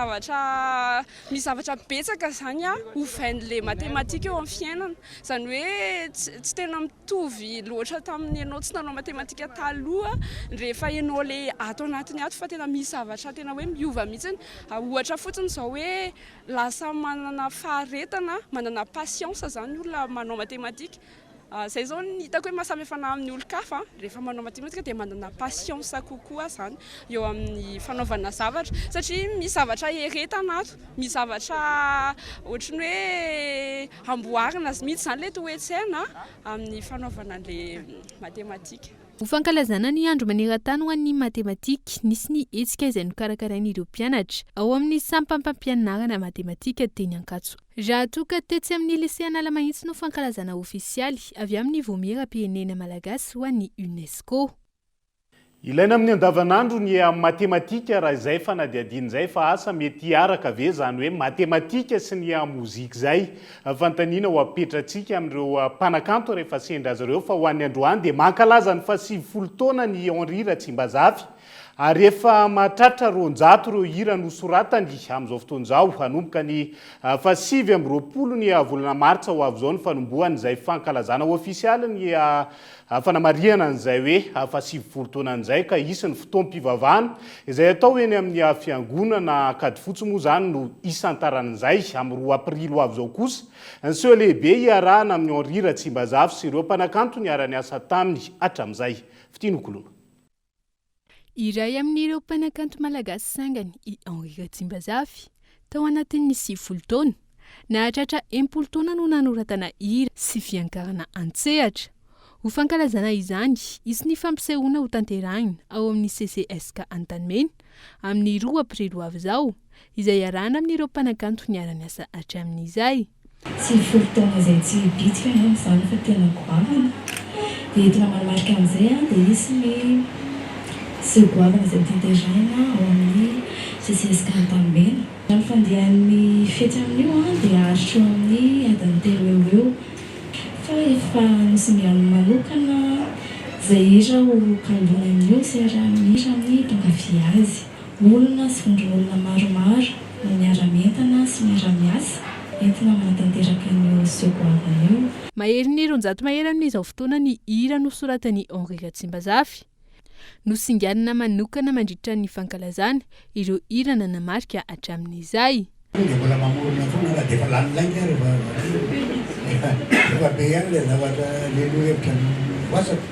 zavatra betsaka zany hovain'ilay matematika eo amin'ny fiainana. Izany hoe tsy tena mitovy loatra tamin'ny ianao tsy nanao matematika taloha rehefa ianao ilay ato anatiny ato fa tena misy zavatra tena hoe miova mihitsy. Ohatra fotsiny izao hoe lasa manana faharetana, manana patience zany olona manao matematika. Zay zao ny hitako hoe mahasamihafa amin'ny olon-kafa rehefa manao matematika dia manana patience kokoa zany eo amin'ny fanaovana zavatra satria misy zavatra heretana ato, misy zavatra ohatrany hoe amboarina mihitsy zany ilay toe-tsaina amin'ny fanaovana an'ilay matematika. Ho fankalazana ny andro maneran-tany ho an'ny matematika, nisy ny hetsika izay nokarakarain'ireo mpianatra ao amin'ny sampam-pampianarana matematika teny Ankatso. Raha toka tetsy amin'ny lisea Analamahitsy no fankalazana ofisialy avy amin'ny vomeram-pirenena malagasy ho an'ny UNESCO. Ilaina amin'ny andavanandro ny matematika raha izay fanadiadiana izay fa asa mety araka ve zany hoe matematika sy ny mozika izay fantaniana ho apetratsika amin'ireo mpanakanto rehefa sendra azy ireo fa ho an'ny androany dia mankalaza ny 70 taona ny Henri Ratsimbazafy Ary efa mahatratra 200 ireo hira nosoratany amin'izao fotoan'izao hanomboka ny fa 7 ny volana martsa ho avy izao ny fanombohany izay fankalazana ofisialy ny fanamariana an'izay hoe fa 7 taona an'izay ka isan'ny fotoam-pivavahana izay atao eny amin'ny fiangonana Akady fotsy moa izany no isantaran'izay amin'ny 2 aprily ho avy izao kosa ny seho lehibe iarahana amin'ny Henri Ratsimbazafy sy ireo mpanakanto niara-ny asa taminy hatramin'izay fitianokolona. Iray amin'ireo mpanakanto malagasy sangany i Henri Ratsimbazafy tao anatin'ny 7 taona nahatratra 80 taona no nanoratana hira sy fiankarana an-tsehatra. Ho fankalazana izany, izy ny fampisehoana ho tanterahina ao amin'ny CCSK Antanimena amin'ny 2 aprily ho avy izao, izay iarahana amin'ireo mpanakanto niara-ny asa hatramin'izay. 7 taona izay tsy bitika izany fa tena goavana. Dia tena manamarika amin'izay dia izy ny goavana izay tanterahina ao amin'ny CCSK Antanimena. Ny fandehan'ny fety amin'io dia aharitra amin'ny adiny 3 eo. Fa efa nisy mihaino manokana izay hira ho kalona amin'io sy arahan'ny hira amin'ny mpankafy azy. Olona sy vondron'olona maromaro no miara-mientana sy miara-miasa entina manatanteraka an'io sy goavana io. Mahery ny 200 mahery amin'izao fotoana ny hira nosoratany Henri Ratsimbazafy. Nosinganina manokana mandritra ny fankalazana ireo hira nanamarika hatramin'izay. Dia mbola mamorona foana raha dia efa lanilainga rehefa be ihany ilay zavatra lelo hevitra voasaka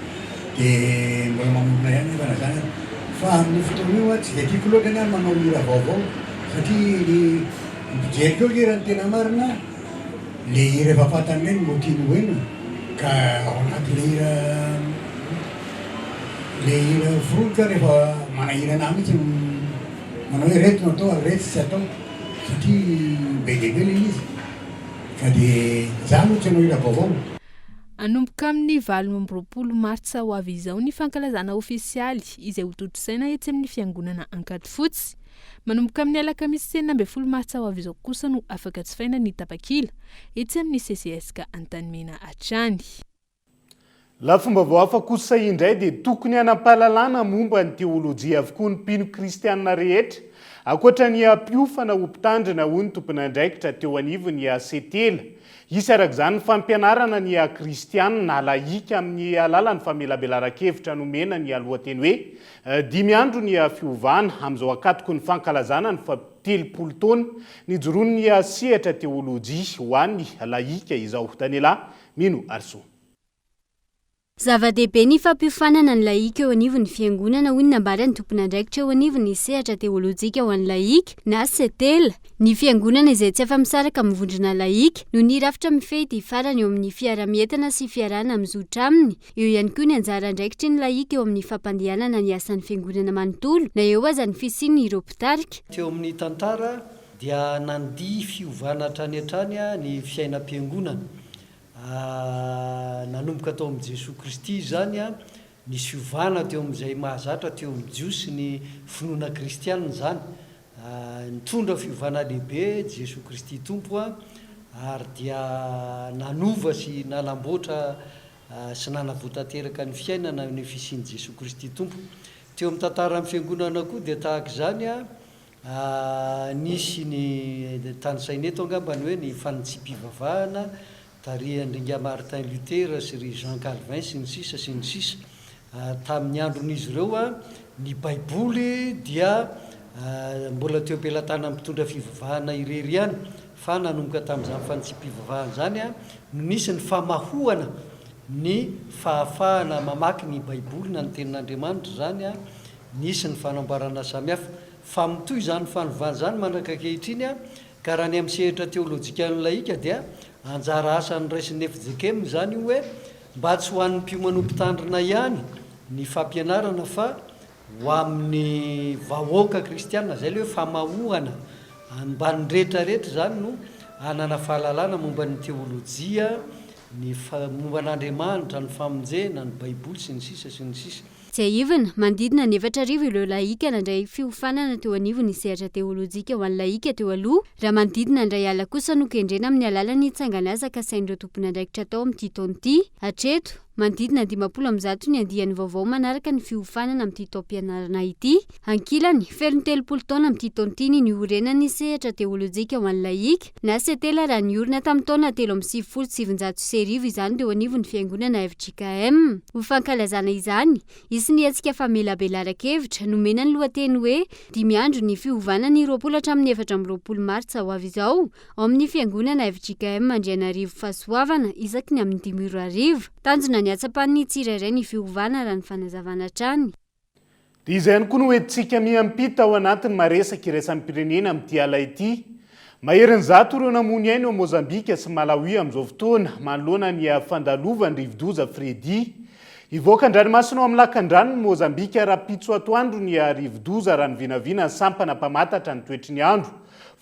dia mbola mamorona ihany efa nazany. Fa amin'ny fotoana io tsy dia tiako loatra any manao hira vaovao satria ny mijery koa hira ny tena marina le hira efa fantany hoe no tiany hoeno ka ao anaty le hira foroka rehefa manahira anahy mihitsy manao hoe reto no atao reto tsy atao satria be dia be le izy ka dia izaho no tsy hanao hira vaovao. Anomboka amin'ny 20 martsa ho avy izao ny fankalazana ofisialy izay ho totosaina etsy amin'ny fiangonana Akady fotsy. Manomboka amin'ny alakamisy 19 martsa ho avy izao kosa no afaka jifaina ny tapakila etsy amin'ny CCSK Antanimena hatrany. Lafomba vao hafa kosa indray dia tokony hanampahalalana momba ny teolojia avokoa ny mpino kristianina rehetra. Ankoatra ny ampiofana ho mpitandrina hoy ny tompon'andraikitra teo anivony setela. Isy arak'izany ny fampianarana ny kristianina laika amin'ny alalan'ny famelabelaran-kevitra nomena ny lohateny hoe 5 andro ny fiovana amin'izao akatoko ny fankalazana ny 30 taona nijoroany ny sehatra teolojia ho an'ny laika izao. Daniela Mino Arso. Zava-dehibe ny fampiofanana ny laika eo anivon'ny fiangonana hoy ny nambarany tompon'andraikitra eo anivon'ny sehatra teolojika ho an'ny laika na setela. Ny fiangonana izay tsy afa-misaraka mivondrona laika no nirafitra mifety farany eo amin'ny fiara-mientana sy fiarahana mizotra aminy. Eo ihany koa ny anjara andraikitry ny laika eo amin'ny fampandehanana ny asan'ny fiangonana manontolo na eo aza ny fisiany ireo mpitarika. Teo amin'ny tantara dia nandihy fiovana hatrany hatrany ny fiainam-piangonana. Nanomboka tao amin'i Jesosy Kristy zany nisy fiovana teo amin'izay mahazatra teo amin'ny jiosy ny finoana kristianina zany. Nitondra fiovana lehibe Jesosy Kristy tompo ary dia nanova sy nalamboatra sy nanavoatanteraka ny fiainana ny fisian'i Jesosy Kristy tompo. Teo amin'ny tantara amin'ny fiangonana koa dia tahaka izany nisy ny tanysaina eto angambany hoe ny fanitsim-pivavahana tary Andringa Martin Luther sy ry Jean Calvin sy ny sisa sy ny sisa. Tamin'ny andron'izy ireo ny baiboly dia mbola teo am-pelatana mitondra fivavahana irery ihany fa nanomboka tamin'izany fanitsim-pivavahana zany no nisy ny famahoana ny fahafahana mamaky ny baiboly na ny tenin'Andriamanitra zany nisy ny fanamboarana samihafa. Fa mitoy zany fanovana zany manaraka ankehitriny ka raha ny amin'ny sehatra teolojika ny laika dia anjara asan'ny raisin'ny FJKM zany hoe mba tsy ho an'ny mpiomanom-pitandrina ihany ny fampianarana fa ho amin'ny vahoaka kristianina zay le hoe famahoana ambany rehetrarehetra zany no anana fahalalana momba ny teolojia ny momba n'Andriamanitra ny famonjena ny baiboly sy ny sisa sy ny sisa. Tsy aivana mandidina ny 4 arivo ireo laika nandray fiofanana teo anivon'ny sehatra teolojika ho an'ny laika teo aloha raha mandidina indray ala kosa no kendrena amin'ny alalan'ny tsangan'asa kasain'ireo tompon'andraikitra tao amin'ity taona ity. Hatreto manodidina 500 ny andiany vaovao manaraka ny fiofanana amin'ity taom-pianarana ity. Ankilany ferony 30 taona amin'ity taontiny ny orenany sehatra teolojika ho an'ny laika na setela raha niorina tamin'ny taona 3,790 izany teo anivon'ny fiangonana FJKM. Ho fankalazana izany, isy ny hetsika famelabelara-kevitra nomena ny lohateny hoe 5 andro ny fiovanany 24 martsa ho avy izao ao amin'ny fiangonana FJKM Andrianarivo Fahasoavana isaky ny amin'ny 10 tanjona ny atsapan'ny tsirairay ny fiovana raha ny fanazavana trany. Dia izay ihany koa no hoentintsika miampita ao anatin'ny maresaka iraisany pirenena amin'ity ala ity. Maherin'ny zato ireo namony ainy ao Mozambika sy Malawi amin'izao fotoana manoloana ny fandalovany rivodoza Fredy. Ivoaka an-dranomasina ao amin'ny lakan-drano ny Mozambika raha-pitso atoandro ny rivodoza raha ny vinavina sampana mpamatatra ny toetry ny andro.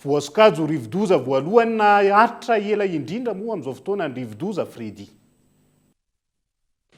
Voasikajo rivodoza voalohany na aritra ela indrindra moa amin'izao fotoana ny rivodoza Fredy.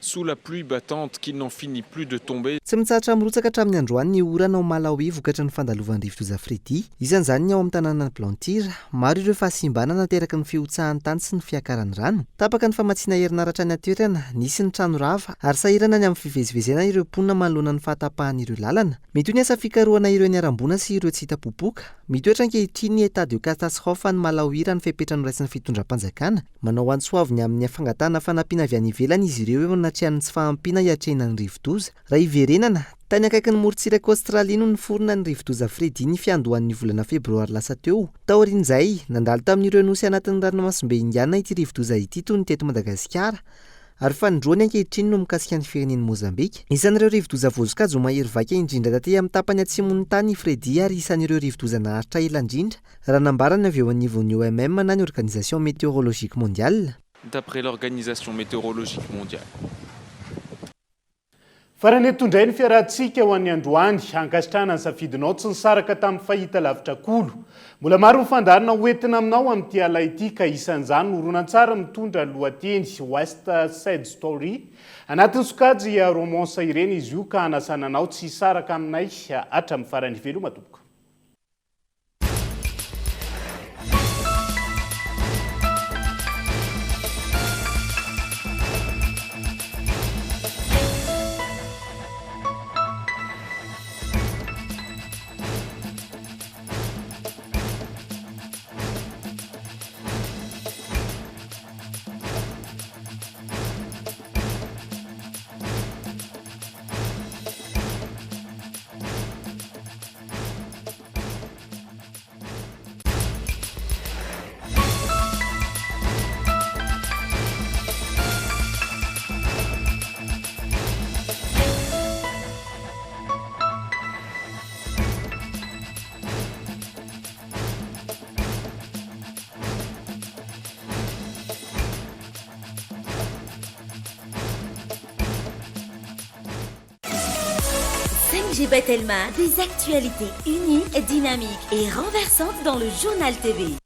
Sous la pluie battante qui n'en finit plus de tomber. Tsy mitsahatra mirotsaka hatramin'ny androany ny orana ao Malawi vokatra ny fandalovan'ny rivodoza Fredy. Isan'izany ny ao amin'ny tanàna Plantira, maro ireo fahasimbana nateraky ny fiotsahan'ny tany sy ny fiakaran'ny rano. Tapaka ny famatsiana herinaratra ny atoerana, nisy ny trano rava ary sahirana ny amin'ny fivezivezena ireo mponina manoloana ny fahatapahan'ireo lalana. Mety ho ny asa fikarohana ireo niarambona sy ireo tsy hita popoka. Mitoetra ankehitriny ny état de catastrophe ny Malawi raha ny fepetra noraisin'ny fitondram-panjakana. Manao antsoaviny amin'ny fangatana fanampiana avy any ivelany izy ireo eo natrehan'ny tsy fahampiana hiatrehana ny rivodoza. Raha iverenana, tany akaiky ny morontsiraka Aostralia no niforona ny rivodoza Fredy ny fiandohan'ny volana febroary lasa teo. Taorian'izay, nandalo tamin'ireo nosy anatin'ny ranomasimbe Indiana ity rivodoza ity toy ny teto Madagasikara. Ary fanindroany ankehitriny no mikasika ny firenen'i Mozambika. Isan'ireo rivodoza voasikajo mahery vaika indrindra taty amin'ny tapany atsimon'ny tany Fredy ary isan'ireo rivodoza naharitra ela indrindra raha nambarana avy eo anivon'ny OMM na ny Organisation Météorologique Mondiale. D'après l'Organisation Météorologique Mondiale. Farany etondray ny fiarahantsika ho an'ny androany ankasitrahana ny safidinao tsy nisaraka tamin'ny fahita lavitra kolo. Mbola maro ny fandarina hoentina aminao amin'ity ala ity ka isan'izany horonan-tsara mitondra lohateny West Side Story. Anatin'ny sokajy romansa ireny izy io ka hanasananao tsy hisaraka aminay hatramin'ny farany veloma tompoko. Telma, des actualités uniques, dynamiques et renversantes dans le journal TV.